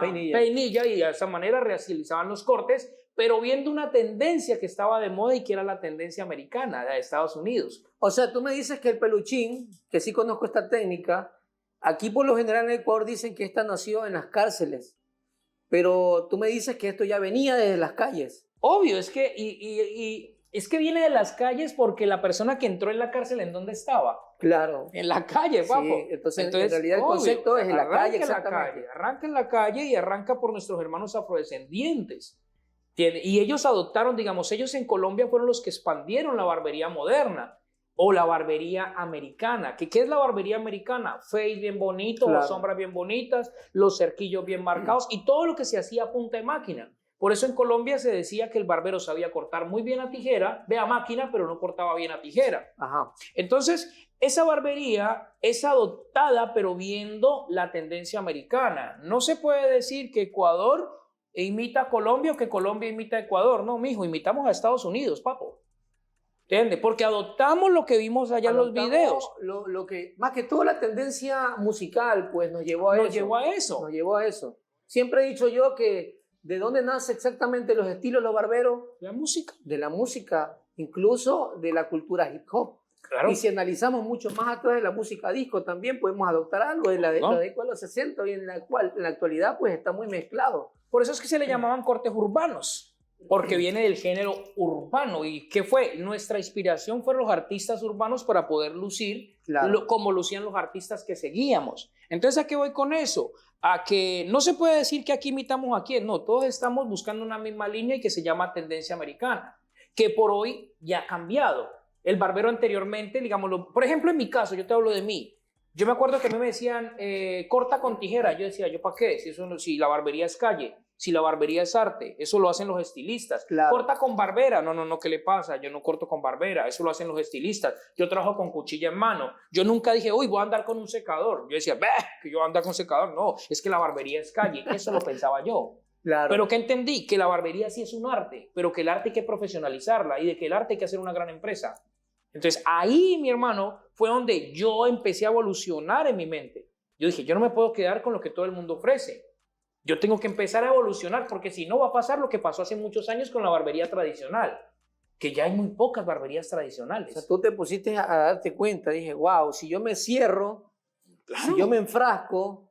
peinilla y de esa manera realizaban los cortes pero viendo una tendencia que estaba de moda y que era la tendencia americana de Estados Unidos. O sea, tú me dices que el peluchín, que sí conozco esta técnica, aquí por lo general en Ecuador dicen que esta nació en las cárceles, pero tú me dices que esto ya venía desde las calles. Obvio, es que, es que viene de las calles porque la persona que entró en la cárcel, ¿en dónde estaba? Claro. En la calle, Sí, papo. entonces en realidad el concepto es en la calle, exactamente. Arranca en la calle y arranca por nuestros hermanos afrodescendientes. Y ellos adoptaron, digamos, ellos en Colombia fueron los que expandieron la barbería moderna o la barbería americana. ¿Qué es la barbería americana? Fade bien bonito, Claro. las sombras bien bonitas, los cerquillos bien marcados y todo lo que se hacía a punta de máquina. Por eso en Colombia se decía que el barbero sabía cortar muy bien a tijera, ve a máquina, pero no cortaba bien a tijera. Ajá. Entonces, esa barbería es adoptada, pero viendo la tendencia americana. No se puede decir que Ecuador imita a Colombia o que Colombia imita a Ecuador. No, mijo, imitamos a Estados Unidos, papo. ¿Entiendes? Porque adoptamos lo que vimos allá en los videos. Lo que, más que todo la tendencia musical, pues nos llevó a Nos eso. llevó a eso. Nos llevó a eso. Siempre he dicho yo que de dónde nace exactamente los estilos los barberos, La música. de la música, incluso de la cultura hip hop. Claro. Y si analizamos mucho más atrás de la música disco, también podemos adoptar algo de la década de los 60 y en la cual en la actualidad pues está muy mezclado. Por eso es que se le llamaban cortes urbanos, porque viene del género urbano. ¿Y qué fue? Nuestra inspiración fueron los artistas urbanos para poder lucir como lucían los artistas que seguíamos. Entonces, ¿a qué voy con eso? A que no se puede decir que aquí imitamos a quién, no, todos estamos buscando una misma línea y que se llama tendencia americana, que por hoy ya ha cambiado. El barbero anteriormente, digámoslo, por ejemplo, en mi caso, yo te hablo de mí. Yo me acuerdo que a mí me decían, corta con tijera. Yo decía, ¿yo para qué? Si la barbería es calle, si la barbería es arte, eso lo hacen los estilistas. Claro. Corta con barbera. No, ¿qué le pasa? Yo no corto con barbera, eso lo hacen los estilistas. Yo trabajo con cuchilla en mano. Yo nunca dije, uy, voy a andar con un secador. Yo decía, que yo voy a andar con secador. No, es que la barbería es calle. Eso lo pensaba yo. Claro. Pero que entendí que la barbería sí es un arte, pero que el arte hay que profesionalizarla y de que el arte hay que hacer una gran empresa. Entonces ahí, mi hermano, fue donde yo empecé a evolucionar en mi mente. Yo dije, yo no me puedo quedar con lo que todo el mundo ofrece. Yo tengo que empezar a evolucionar porque si no va a pasar lo que pasó hace muchos años con la barbería tradicional, que ya hay muy pocas barberías tradicionales. O sea, tú te pusiste a darte cuenta, dije, wow, si yo me cierro, Claro. si yo me enfrasco,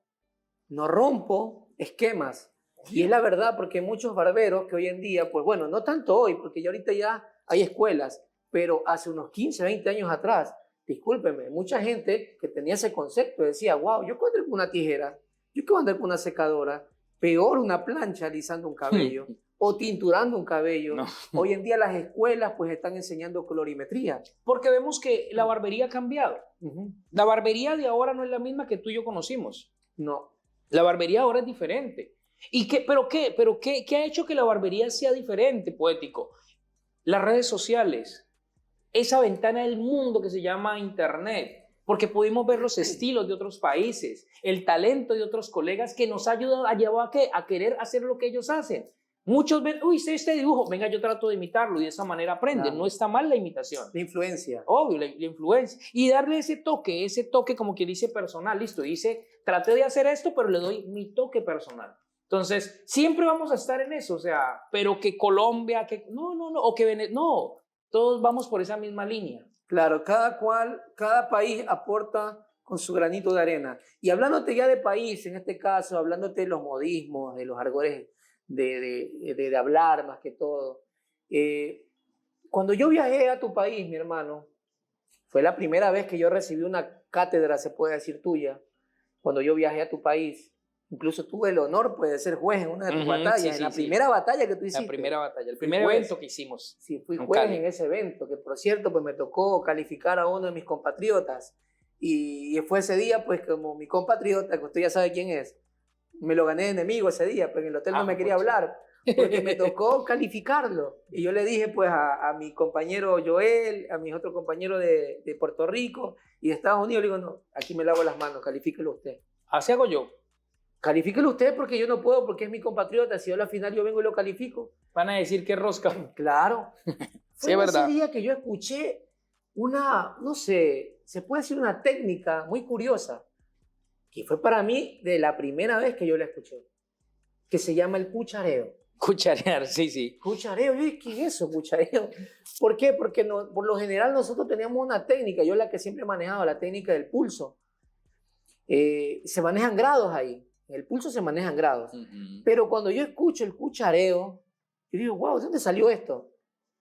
no rompo esquemas. Y es la verdad, porque muchos barberos que hoy en día, pues bueno, no tanto hoy, porque ya ahorita ya hay escuelas, pero hace unos 15, 20 años atrás, discúlpeme, mucha gente que tenía ese concepto decía, wow, yo puedo andar con una tijera, yo puedo andar con una secadora, peor una plancha alisando un cabello o tinturando un cabello. No. Hoy en día las escuelas pues están enseñando colorimetría. Porque vemos que la barbería ha cambiado. La barbería de ahora no es la misma que tú y yo conocimos. No. La barbería ahora es diferente. ¿Pero qué ha hecho que la barbería sea diferente, Poético? Las redes sociales. Esa ventana del mundo que se llama Internet, porque pudimos ver los estilos de otros países, el talento de otros colegas que nos ha ayudado a llevar a querer hacer lo que ellos hacen. Muchos ven, uy, sé este dibujo, venga, yo trato de imitarlo y de esa manera aprenden. Claro. No está mal la imitación. La influencia. Obvio, la influencia. Y darle ese toque como que dice personal, listo, dice, traté de hacer esto, pero le doy mi toque personal. Entonces, siempre vamos a estar en eso, o sea, pero que Colombia, que no, o que Venezuela, no. Todos vamos por esa misma línea. Claro, cada país aporta con su granito de arena. Y hablándote ya de país, en este caso, hablándote de los modismos, de los argores de hablar más que todo. Cuando yo viajé a tu país, mi hermano, fue la primera vez que yo recibí una cátedra, se puede decir tuya, cuando yo viajé a tu país. Incluso tuve el honor pues, de ser juez en una de tus batallas, en la primera batalla que tú hiciste. La primera batalla, el primer juez. evento que hicimos. Sí, fui juez en ese evento, que por cierto pues me tocó calificar a uno de mis compatriotas. Y fue ese día, pues como mi compatriota, que usted ya sabe quién es, me lo gané de enemigo ese día, pero en el hotel no me quería hablar, porque me tocó calificarlo. Y yo le dije pues a mi compañero Joel, a mis otros compañeros de Puerto Rico y de Estados Unidos, le digo, no, aquí me lavo las manos, califíquelo usted. Así hago yo. Califíquelo usted porque yo no puedo, porque es mi compatriota. Si yo a la final yo vengo y lo califico. Van a decir que rosca. Claro. Sí, es verdad. Ese día que yo escuché una, no sé, se puede decir una técnica muy curiosa, que fue para mí de la primera vez que yo la escuché, que se llama el cuchareo. Cucharear, sí, sí. Cuchareo, ¿qué es eso, cuchareo? ¿Por qué? Porque por lo general nosotros teníamos una técnica, yo la que siempre he manejado, la técnica del pulso. Se manejan grados ahí, el pulso se manejan grados. Pero cuando yo escucho el cuchareo, yo digo, wow, ¿de dónde salió esto?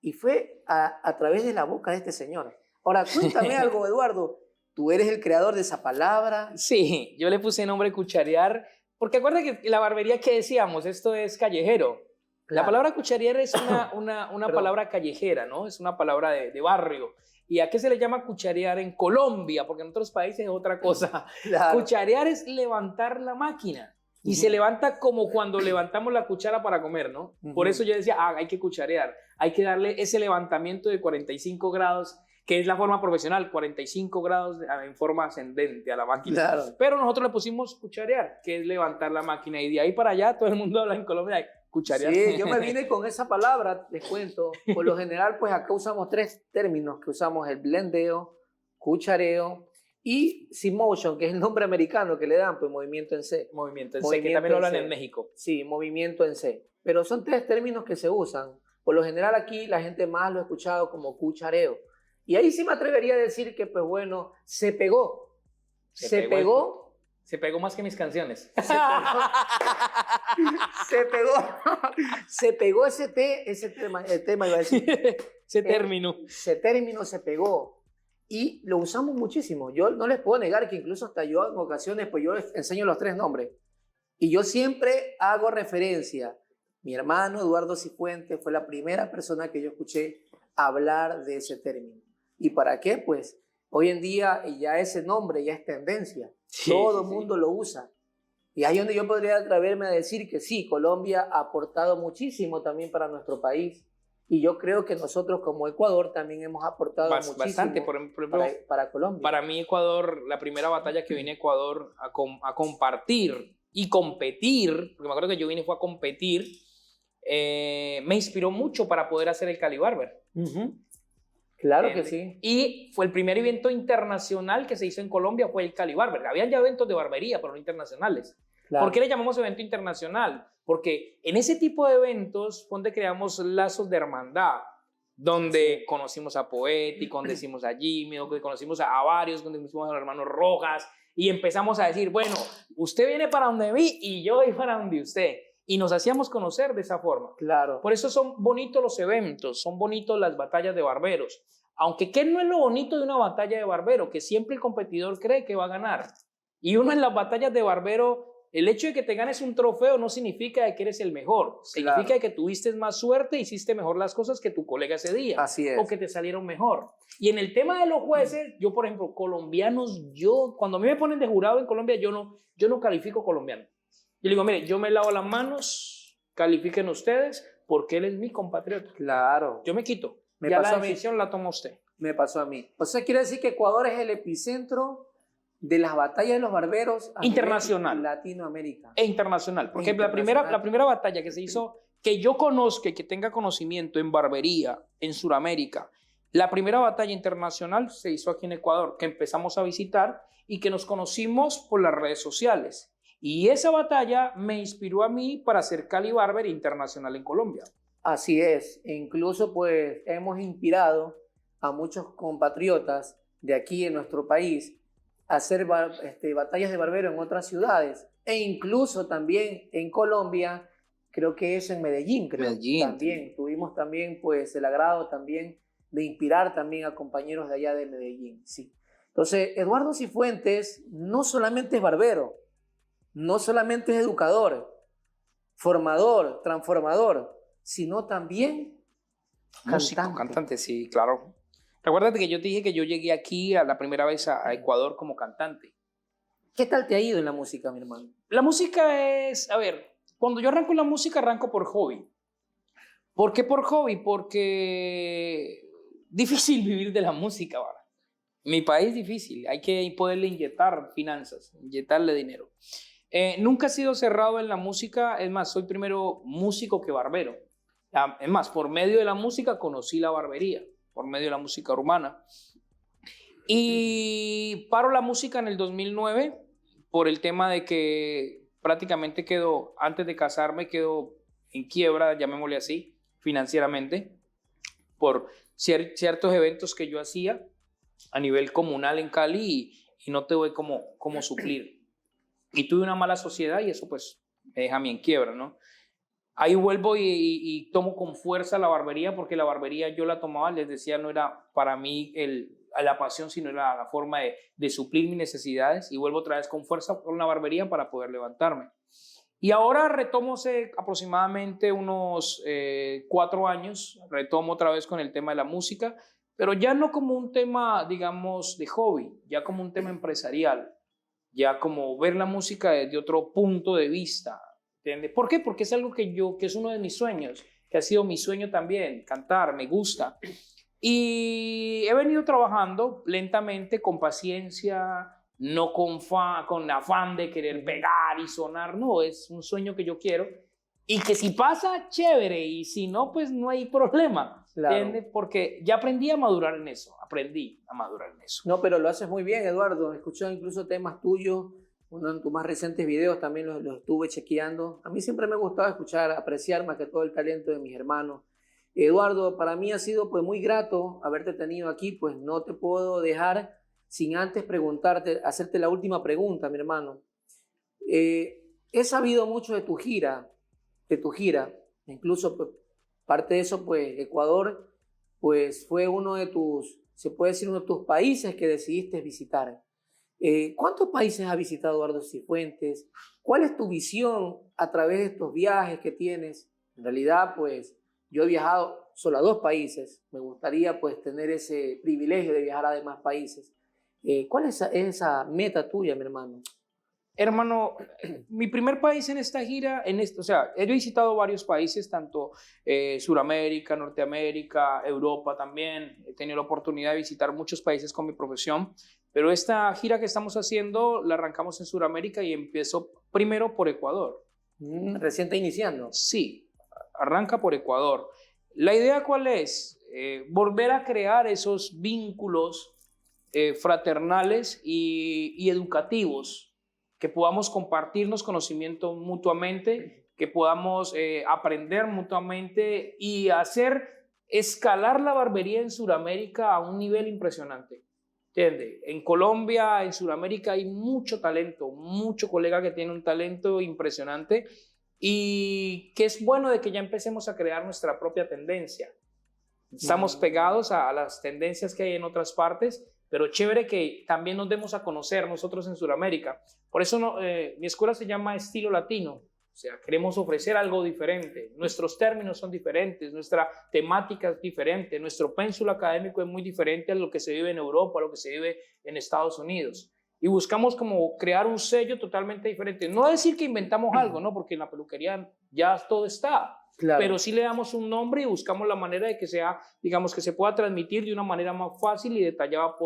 Y fue a través de la boca de este señor. Ahora, cuéntame algo, Eduardo. ¿Tú eres el creador de esa palabra? Sí, yo le puse nombre cucharear, porque acuerda que la barbería que decíamos, esto es callejero. La Claro. palabra cucharear es una Perdón. palabra callejera, ¿no? Es una palabra de barrio. ¿Y a qué se le llama cucharear en Colombia? Porque en otros países es otra cosa. Claro. Cucharear es levantar la máquina. Y se levanta como cuando levantamos la cuchara para comer, ¿no? Por eso yo decía, hay que cucharear. Hay que darle ese levantamiento de 45 grados, que es la forma profesional, 45 grados en forma ascendente a la máquina. Claro. Pero nosotros le pusimos cucharear, que es levantar la máquina. Y de ahí para allá todo el mundo habla en Colombia de cucharear. Sí, yo me vine con esa palabra, les cuento. Por lo general, pues acá usamos 3 términos que usamos: el blendeo, cuchareo y C-motion, que es el nombre americano que le dan, pues movimiento en C. Movimiento en C, que Movimiento también lo hablan en C. en México. Sí, movimiento en C. Pero son 3 términos que se usan. Por lo general aquí la gente más lo ha escuchado como cuchareo. Y ahí sí me atrevería a decir que, pues bueno, se pegó. Se pegó. Se pegó más que mis canciones. Se pegó ese tema iba a decir. Ese término. Ese término se pegó. Y lo usamos muchísimo. Yo no les puedo negar que incluso hasta yo en ocasiones, pues yo les enseño los 3 nombres. Y yo siempre hago referencia. Mi hermano Eduardo Cifuentes fue la primera persona que yo escuché hablar de ese término. ¿Y para qué? Pues hoy en día ya ese nombre ya es tendencia. Sí, Todo el sí, mundo lo usa. Y ahí es donde yo podría atreverme a decir que sí, Colombia ha aportado muchísimo también para nuestro país. Y yo creo que nosotros como Ecuador también hemos aportado muchísimo bastante. Por ejemplo, para Colombia. para mí Ecuador, la primera batalla que vine a Ecuador a compartir y competir, porque me acuerdo que yo vine fue a competir, me inspiró mucho para poder hacer el Cali Barber. Claro que sí. Y fue el primer evento internacional que se hizo en Colombia, fue el Cali Barber. Habían ya eventos de barbería, pero no internacionales. Claro. ¿Por qué le llamamos evento internacional? Porque en ese tipo de eventos fue donde creamos lazos de hermandad, donde conocimos a Poetic, conocimos a Jimmy, donde conocimos a varios, donde conocimos a los hermanos Rojas, y empezamos a decir, bueno, usted viene para donde vi y yo voy para donde usted. Y nos hacíamos conocer de esa forma. Claro. Por eso son bonitos los eventos, son bonitos las batallas de barberos. Aunque, ¿qué no es lo bonito de una batalla de barbero? Que siempre el competidor cree que va a ganar. Y uno en las batallas de barbero, el hecho de que te ganes un trofeo no significa que eres el mejor. Significa Claro. que tuviste más suerte, hiciste mejor las cosas que tu colega ese día. Así es. O que te salieron mejor. Y en el tema de los jueces, yo, por ejemplo, colombianos, cuando a mí me ponen de jurado en Colombia, yo no califico colombiano. Yo le digo, mire, yo me lavo las manos, califiquen ustedes, porque él es mi compatriota. Claro. Yo me quito. Me Ya pasó la a mí. decisión la toma usted. Me pasó a mí. O sea, quiere decir que Ecuador es el epicentro de las batallas de los barberos a Internacional. nivel Latinoamérica. E internacional. Porque Internacional. la primera batalla que se hizo, que yo conozca y que tenga conocimiento en barbería, en Sudamérica, la primera batalla internacional se hizo aquí en Ecuador, que empezamos a visitar y que nos conocimos por las redes sociales. Y esa batalla me inspiró a mí para hacer Cali Barber internacional en Colombia. Así es. E incluso pues hemos inspirado a muchos compatriotas de aquí en nuestro país a hacer batallas de barbero en otras ciudades. E incluso también en Colombia, creo que es en Medellín, creo. Medellín. También tuvimos también pues el agrado también de inspirar también a compañeros de allá de Medellín. Sí. Entonces, Eduardo Cifuentes no solamente es barbero, no solamente es educador, formador, transformador, sino también Músico, cantante, sí, claro. Recuérdate que yo te dije que yo llegué aquí a la primera vez a Ecuador como cantante. ¿Qué tal te ha ido en la música, mi hermano? La música es, a ver, cuando yo arranco en la música, arranco por hobby. ¿Por qué por hobby? Porque difícil vivir de la música ahora. Mi país difícil, hay que poderle inyectar finanzas, inyectarle dinero. Nunca he sido cerrado en la música, es más, soy primero músico que barbero. Es más, por medio de la música conocí la barbería, por medio de la música urbana. Y paro la música en el 2009 por el tema de que prácticamente antes de casarme, quedo en quiebra, llamémosle así, financieramente, por ciertos eventos que yo hacía a nivel comunal en Cali y no tuve cómo suplir. Y tuve una mala sociedad y eso pues me deja a mí en quiebra, ¿no? Ahí vuelvo y tomo con fuerza la barbería, porque la barbería yo la tomaba, les decía, no era para mí la pasión, sino era la forma de suplir mis necesidades, y vuelvo otra vez con fuerza con la barbería para poder levantarme. Y ahora retomo hace aproximadamente unos 4 años, retomo otra vez con el tema de la música, pero ya no como un tema, digamos, de hobby, ya como un tema empresarial, ya como ver la música desde otro punto de vista. ¿Entiendes? ¿Por qué? Porque es algo que es uno de mis sueños, que ha sido mi sueño también, cantar, me gusta. Y he venido trabajando lentamente, con paciencia, no con afán de querer pegar y sonar, no, es un sueño que yo quiero. Y que si pasa, chévere, y si no, pues no hay problema. Claro. ¿Entiendes? Porque ya aprendí a madurar en eso, No, pero lo haces muy bien, Eduardo. He escuchado incluso temas tuyos, uno de tus más recientes videos también los estuve chequeando. A mí siempre me ha gustado escuchar, apreciar más que todo el talento de mis hermanos. Eduardo, para mí ha sido pues muy grato haberte tenido aquí, pues no te puedo dejar sin antes preguntarte, hacerte la última pregunta, mi hermano. He sabido mucho de tu gira, incluso pues, parte de eso, pues Ecuador, pues fue uno de tus, se puede decir, uno de tus países que decidiste visitar. ¿Cuántos países ha visitado Eduardo Cifuentes? ¿Cuál es tu visión a través de estos viajes que tienes? En realidad, pues yo he viajado solo a 2 países. Me gustaría pues tener ese privilegio de viajar a demás países. ¿Cuál es esa meta tuya, mi hermano? Hermano, mi primer país en esta gira, o sea, he visitado varios países, tanto Suramérica, Norteamérica, Europa también. He tenido la oportunidad de visitar muchos países con mi profesión, pero esta gira que estamos haciendo la arrancamos en Suramérica y empiezo primero por Ecuador. Recién está iniciando. Sí, arranca por Ecuador. ¿La idea cuál es? Volver a crear esos vínculos fraternales y educativos, que podamos compartirnos conocimiento mutuamente, que podamos aprender mutuamente y hacer escalar la barbería en Sudamérica a un nivel impresionante. ¿Entiendes? En Colombia, en Sudamérica hay mucho talento, mucho colega que tiene un talento impresionante, y que es bueno de que ya empecemos a crear nuestra propia tendencia. Estamos pegados a las tendencias que hay en otras partes, pero chévere que también nos demos a conocer nosotros en Sudamérica. Por eso mi escuela se llama Estilo Latino. O sea, queremos ofrecer algo diferente. Nuestros términos son diferentes, nuestra temática es diferente, nuestro pénsul académico es muy diferente a lo que se vive en Europa, a lo que se vive en Estados Unidos. Y buscamos como crear un sello totalmente diferente. No decir que inventamos algo, ¿no? Porque en la peluquería ya todo está. Claro. Pero sí le damos un nombre y buscamos la manera de que sea, digamos, que se pueda transmitir de una manera más fácil y detallada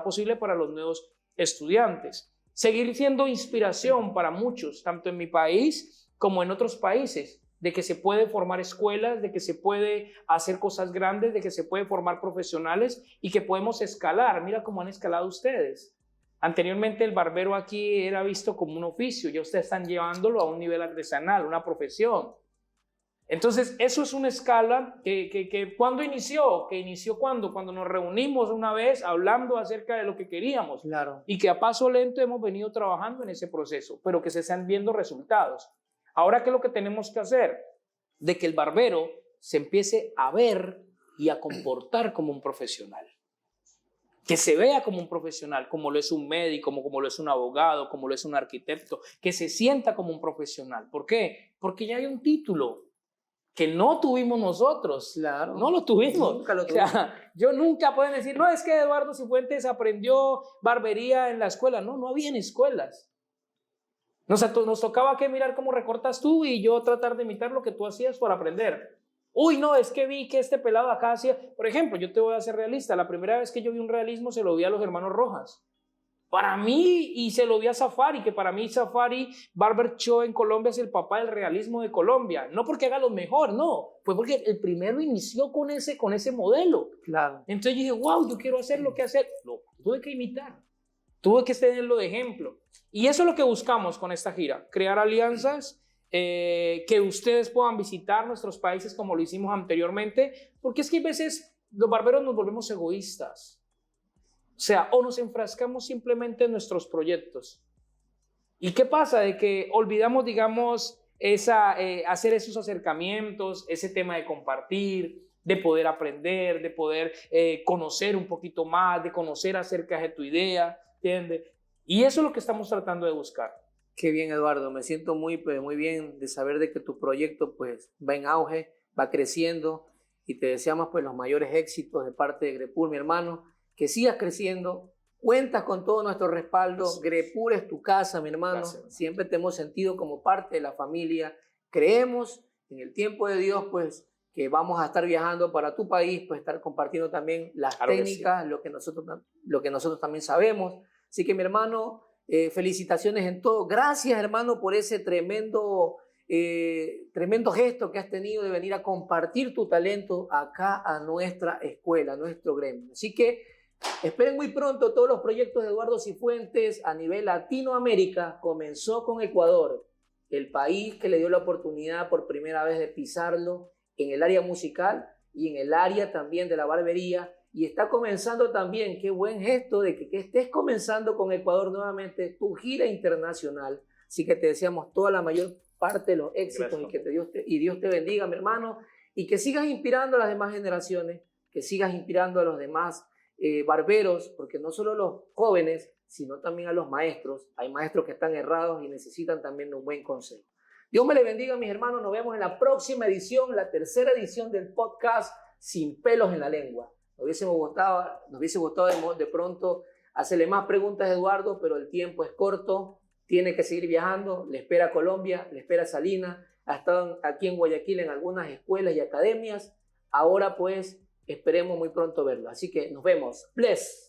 posible para los nuevos estudiantes. Seguir siendo inspiración para muchos, tanto en mi país como en otros países, de que se puede formar escuelas, de que se puede hacer cosas grandes, de que se puede formar profesionales y que podemos escalar. Mira cómo han escalado ustedes. Anteriormente el barbero aquí era visto como un oficio, ya ustedes están llevándolo a un nivel artesanal, una profesión. Entonces, eso es una escala que ¿cuándo inició? Que inició cuando nos reunimos una vez hablando acerca de lo que queríamos. Claro. Y que a paso lento hemos venido trabajando en ese proceso, pero que se están viendo resultados. Ahora, ¿qué es lo que tenemos que hacer? De que el barbero se empiece a ver y a comportar como un profesional. Que se vea como un profesional, como lo es un médico, como lo es un abogado, como lo es un arquitecto, que se sienta como un profesional. ¿Por qué? Porque ya hay un título que no tuvimos nosotros. Claro. No lo tuvimos. Nunca lo tuvimos. O sea, yo nunca pueden decir, no, es que Eduardo Cifuentes aprendió barbería en la escuela. No, no había en escuelas. Nos tocaba que mirar cómo recortas tú y yo tratar de imitar lo que tú hacías para aprender. Uy, no, es que vi que este pelado acá hacía... Por ejemplo, yo te voy a ser realista. La primera vez que yo vi un realismo se lo vi a los hermanos Rojas. Para mí, y se lo vi a Safari, que para mí Safari Barber Show en Colombia es el papá del realismo de Colombia. No porque haga lo mejor, no. Fue porque el primero inició con ese modelo. Claro. Entonces yo dije, wow, yo quiero hacer lo que hacer. Lo tuve que imitar. Tuve que tenerlo de ejemplo. Y eso es lo que buscamos con esta gira. Crear alianzas que ustedes puedan visitar nuestros países como lo hicimos anteriormente, porque es que a veces los barberos nos volvemos egoístas. O sea, o nos enfrascamos simplemente en nuestros proyectos. ¿Y qué pasa? De que olvidamos, digamos, hacer esos acercamientos, ese tema de compartir, de poder aprender, de poder conocer un poquito más, de conocer acerca de tu idea, ¿entiendes? Y eso es lo que estamos tratando de buscar. Qué bien, Eduardo. Me siento muy bien de saber de que tu proyecto pues va en auge, va creciendo y te deseamos pues los mayores éxitos de parte de Grepur, mi hermano. Que sigas creciendo. Cuentas con todo nuestro respaldo. Gracias. Grepur es tu casa, mi hermano. Gracias. Siempre te hemos sentido como parte de la familia. Creemos en el tiempo de Dios, pues, que vamos a estar viajando para tu país, pues, estar compartiendo también las Claro que técnicas, sí. lo que nosotros también sabemos. Así que, mi hermano, felicitaciones en todo. Gracias, hermano, por ese tremendo gesto que has tenido de venir a compartir tu talento acá a nuestra escuela, a nuestro gremio. Así que esperen muy pronto todos los proyectos de Eduardo Cifuentes a nivel Latinoamérica. Comenzó con Ecuador, el país que le dio la oportunidad por primera vez de pisarlo en el área musical y en el área también de la barbería. Y está comenzando también, qué buen gesto de que estés comenzando con Ecuador nuevamente tu gira internacional. Así que te deseamos toda la mayor parte de los éxitos. Gracias. Y Dios te bendiga, mi hermano, y que sigas inspirando a las demás generaciones, que sigas inspirando a los demás barberos, porque no solo los jóvenes, sino también a los maestros. Hay maestros que están errados y necesitan también un buen consejo. Dios me le bendiga, mis hermanos. Nos vemos en la próxima edición, la tercera edición del podcast Sin Pelos en la Lengua. Nos hubiese gustado de pronto hacerle más preguntas a Eduardo, pero el tiempo es corto. Tiene que seguir viajando. Le espera Colombia, le espera Salinas. Ha estado aquí en Guayaquil en algunas escuelas y academias. Ahora pues esperemos muy pronto verlo. Así que nos vemos. Bless.